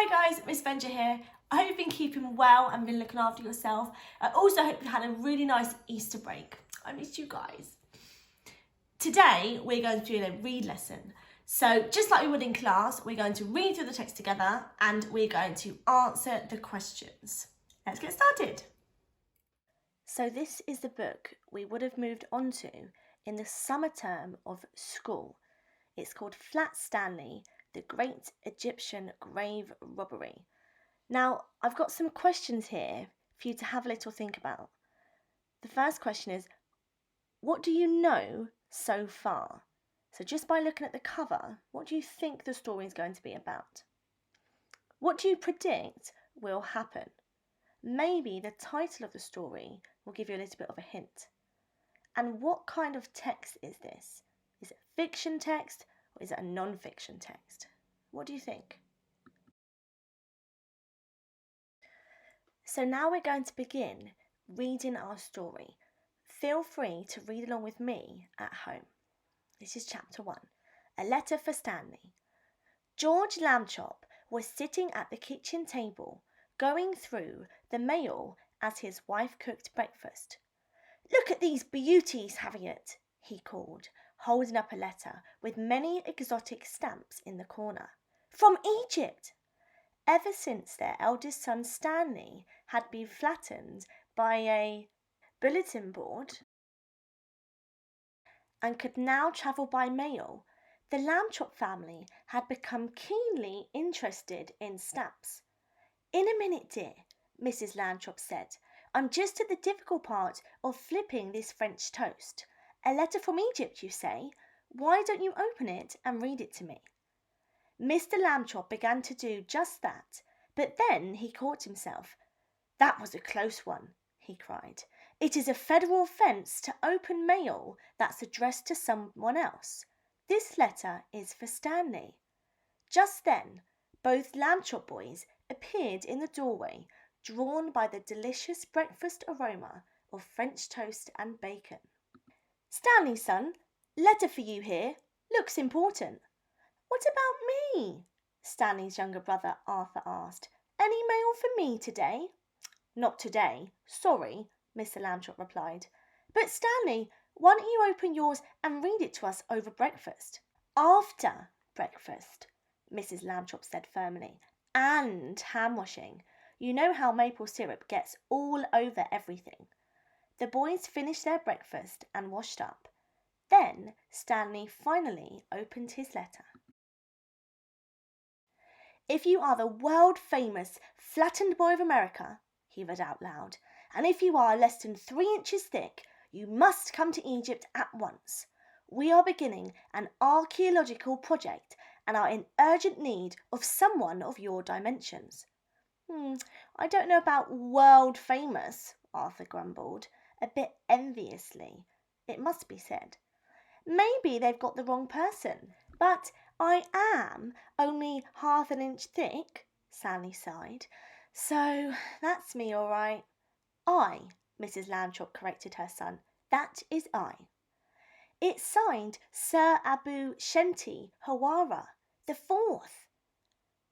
Hi guys, Miss Venture here. I hope you've been keeping well and been looking after yourself. I also hope you had a really nice Easter break. I missed you guys. Today we're going to do a read lesson. So just like we would in class, we're going to read through the text together and we're going to answer the questions. Let's get started. So this is the book we would have moved on to in the summer term of school. It's called Flat Stanley, the Great Egyptian Grave Robbery. Now, I've got some questions here for you to have a little think about. The first question is, what do you know so far? So just by looking at the cover, what do you think the story is going to be about? What do you predict will happen? Maybe the title of the story will give you a little bit of a hint. And what kind of text is this? Is it fiction text or is it a non-fiction text? What do you think? So now we're going to begin reading our story. Feel free to read along with me at home. This is chapter 1, A Letter for Stanley. George Lambchop was sitting at the kitchen table, going through the mail as his wife cooked breakfast. "Look at these beauties, Harriet," he called, holding up a letter with many exotic stamps in the corner. "From Egypt!" Ever since their eldest son Stanley had been flattened by a bulletin board and could now travel by mail, the Lambchop family had become keenly interested in stamps. "In a minute, dear," Mrs. Lambchop said. "I'm just at the difficult part of flipping this French toast. A letter from Egypt, you say? Why don't you open it and read it to me?" Mr. Lambchop began to do just that, but then he caught himself. "That was a close one," he cried. "It is a federal offence to open mail that's addressed to someone else. This letter is for Stanley." Just then, both Lambchop boys appeared in the doorway, drawn by the delicious breakfast aroma of French toast and bacon. "Stanley, son, letter for you here. Looks important." "What about me?" Stanley's younger brother Arthur asked. "Any mail for me today?" "Not today, sorry," Mr. Lambchop replied. "But Stanley, why don't you open yours and read it to us over breakfast?" "After breakfast," Mrs. Lambchop said firmly. "And hand washing. You know how maple syrup gets all over everything." The boys finished their breakfast and washed up. Then Stanley finally opened his letter. "If you are the world-famous flattened boy of America," he read out loud, "and if you are less than 3 inches thick, you must come to Egypt at once. We are beginning an archaeological project and are in urgent need of someone of your dimensions." "I don't know about world-famous," Arthur grumbled, a bit enviously, it must be said. "Maybe they've got the wrong person. But I am only half an inch thick," Stanley sighed. "So that's me, all right." "I," Mrs. Lambchop corrected her son. "That is I." "It's signed Sir Abu Shenti Hawara the Fourth,"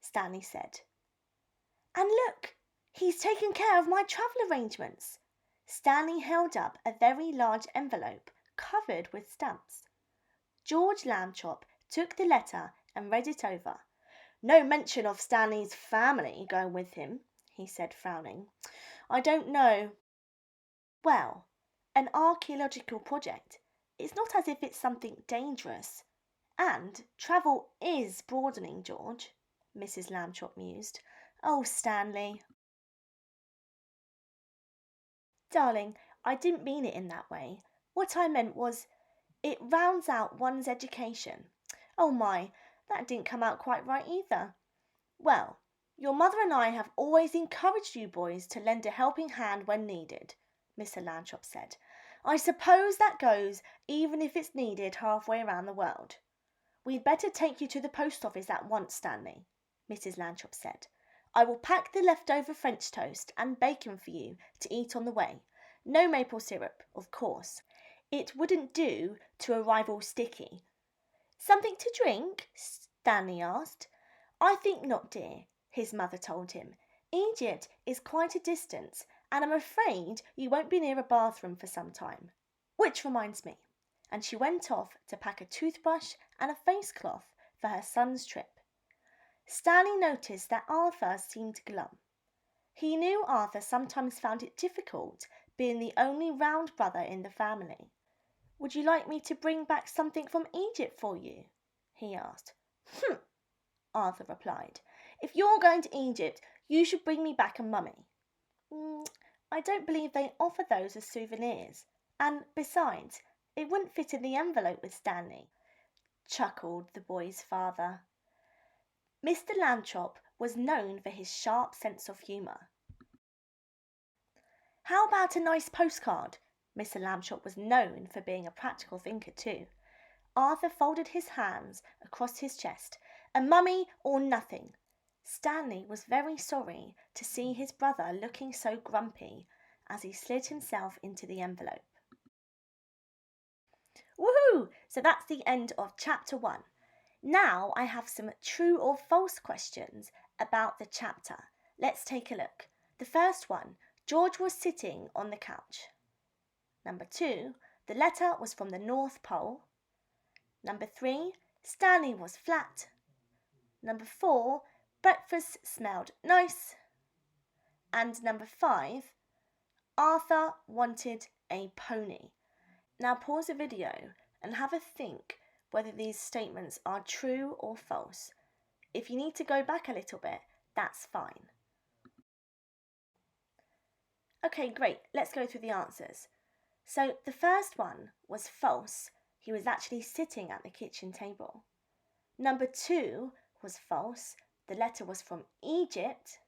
Stanley said. "And look, he's taken care of my travel arrangements." Stanley held up a very large envelope covered with stamps. George Lambchop took the letter and read it over. "No mention of Stanley's family going with him," he said, frowning. "I don't know." "Well, an archaeological project. It's not as if it's something dangerous. And travel is broadening, George," Mrs. Lambchop mused. "Oh, Stanley." "Darling, I didn't mean it in that way. What I meant was, it rounds out one's education." "Oh my, that didn't come out quite right either." "Well, your mother and I have always encouraged you boys to lend a helping hand when needed," Mr. Lambchop said. "I suppose that goes even if it's needed halfway around the world." "We'd better take you to the post office at once, Stanley," Mrs. Lambchop said. "I will pack the leftover French toast and bacon for you to eat on the way. No maple syrup, of course. It wouldn't do to arrive all sticky." "Something to drink?" Stanley asked. "I think not, dear. his mother told him. Egypt is quite a distance, and I'm afraid you won't be near a bathroom for some time. Which reminds me. And she went off to pack a toothbrush and a face cloth for her son's trip. Stanley noticed that Arthur seemed glum. He knew Arthur sometimes found it difficult being the only round brother in the family. Would you like me to bring back something from Egypt for you? He asked. Arthur replied. If you're going to Egypt, you should bring me back a mummy. I don't believe they offer those as souvenirs, and besides, it wouldn't fit in the envelope with Stanley, chuckled the boy's father. Mr. Lambchop was known for his sharp sense of humour. How about a nice postcard? Mr. Lambchop was known for being a practical thinker too. Arthur folded his hands across his chest. A mummy or nothing. Stanley was very sorry to see his brother looking so grumpy as he slid himself into the envelope. Woohoo! So that's the end of chapter 1. Now I have some true or false questions about the chapter. Let's take a look. The first one, George was sitting on the couch. Number 2, the letter was from the North Pole. Number 3, Stanley was flat. Number 4, breakfast smelled nice. And number 5, Arthur wanted a pony. Now pause the video and have a think whether these statements are true or false. If you need to go back a little bit, that's fine. Okay, great. Let's go through the answers. So the first one was false. He was actually sitting at the kitchen table. Number 2 was false. The letter was from Egypt.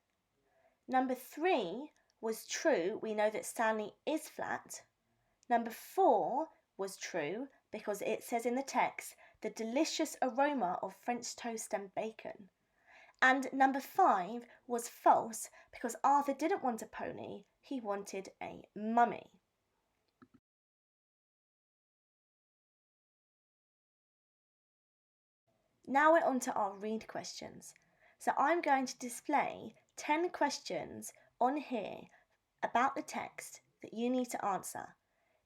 Number 3 was true. We know that Stanley is flat. Number 4 was true because it says in the text the delicious aroma of French toast and bacon. And number 5 was false because Arthur didn't want a pony. He wanted a mummy. Now we're on to our read questions. So I'm going to display 10 questions on here about the text that you need to answer.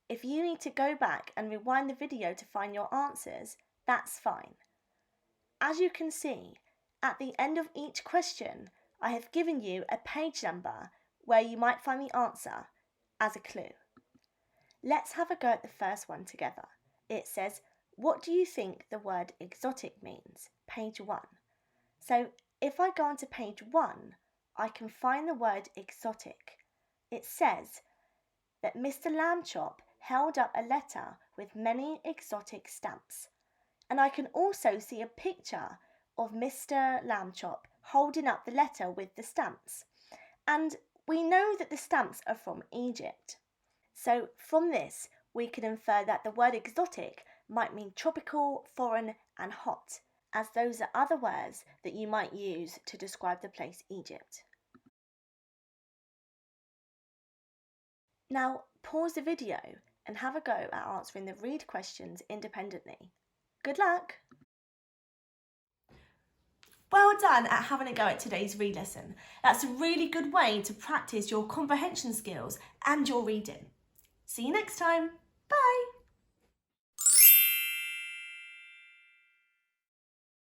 If you need to go back and rewind the video to find your answers, that's fine. As you can see, at the end of each question, I have given you a page number where you might find the answer as a clue. Let's have a go at the first one together. It says, what do you think the word exotic means? Page 1. So if I go on to page 1, I can find the word exotic. It says that Mr. Lambchop held up a letter with many exotic stamps. And I can also see a picture of Mr. Lambchop holding up the letter with the stamps. And we know that the stamps are from Egypt. So from this, we can infer that the word exotic might mean tropical, foreign and hot, as those are other words that you might use to describe the place Egypt. Now pause the video and have a go at answering the read questions independently. Good luck! Well done at having a go at today's read lesson. That's a really good way to practice your comprehension skills and your reading. See you next time. Bye!